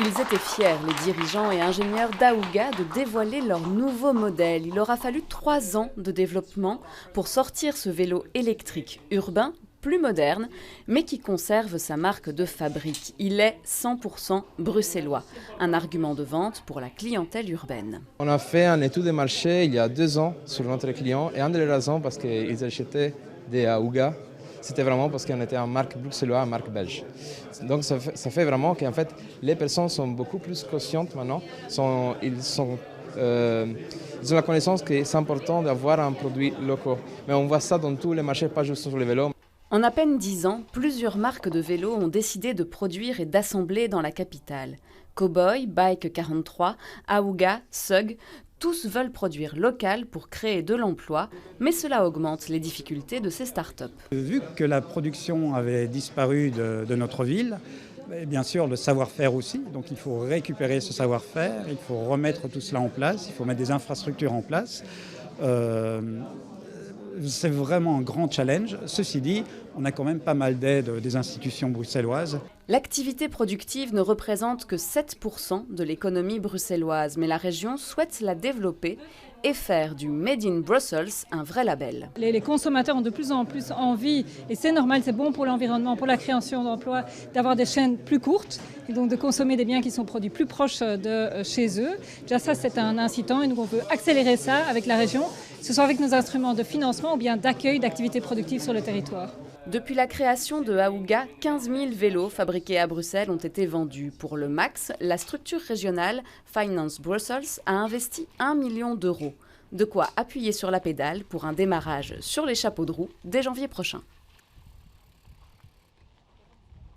Ils étaient fiers, les dirigeants et ingénieurs d'Aouga, de dévoiler leur nouveau modèle. Il aura fallu 3 ans de développement pour sortir ce vélo électrique urbain, plus moderne, mais qui conserve sa marque de fabrique. Il est 100% bruxellois, un argument de vente pour la clientèle urbaine. On a fait une étude de marché il y a 2 ans sur notre client et une des raisons parce qu'ils achetaient des Aouga, c'était vraiment parce qu'on était en marque bruxelloise, en marque belge. Donc ça fait vraiment qu'en fait les personnes sont beaucoup plus conscientes maintenant, ils ont la connaissance que c'est important d'avoir un produit local. Mais on voit ça dans tous les marchés, pas juste sur les vélos. En à peine 10 ans, plusieurs marques de vélos ont décidé de produire et d'assembler dans la capitale. Cowboy, Bike 43, Aouga, Sug, tous veulent produire local pour créer de l'emploi, mais cela augmente les difficultés de ces startups. Vu que la production avait disparu de notre ville, bien sûr le savoir-faire aussi, donc il faut récupérer ce savoir-faire, il faut remettre tout cela en place, il faut mettre des infrastructures en place. C'est vraiment un grand challenge. Ceci dit, on a quand même pas mal d'aide des institutions bruxelloises. L'activité productive ne représente que 7% de l'économie bruxelloise, mais la région souhaite la développer et faire du Made in Brussels un vrai label. Les consommateurs ont de plus en plus envie, et c'est normal, c'est bon pour l'environnement, pour la création d'emplois, d'avoir des chaînes plus courtes et donc de consommer des biens qui sont produits plus proches de chez eux. Déjà ça, c'est un incitant et nous on veut accélérer ça avec la région, que ce soit avec nos instruments de financement ou bien d'accueil d'activités productives sur le territoire. Depuis la création de Aouga, 15 000 vélos fabriqués à Bruxelles ont été vendus. Pour le max, la structure régionale Finance Brussels a investi 1 million d'euros. De quoi appuyer sur la pédale pour un démarrage sur les chapeaux de roue dès janvier prochain.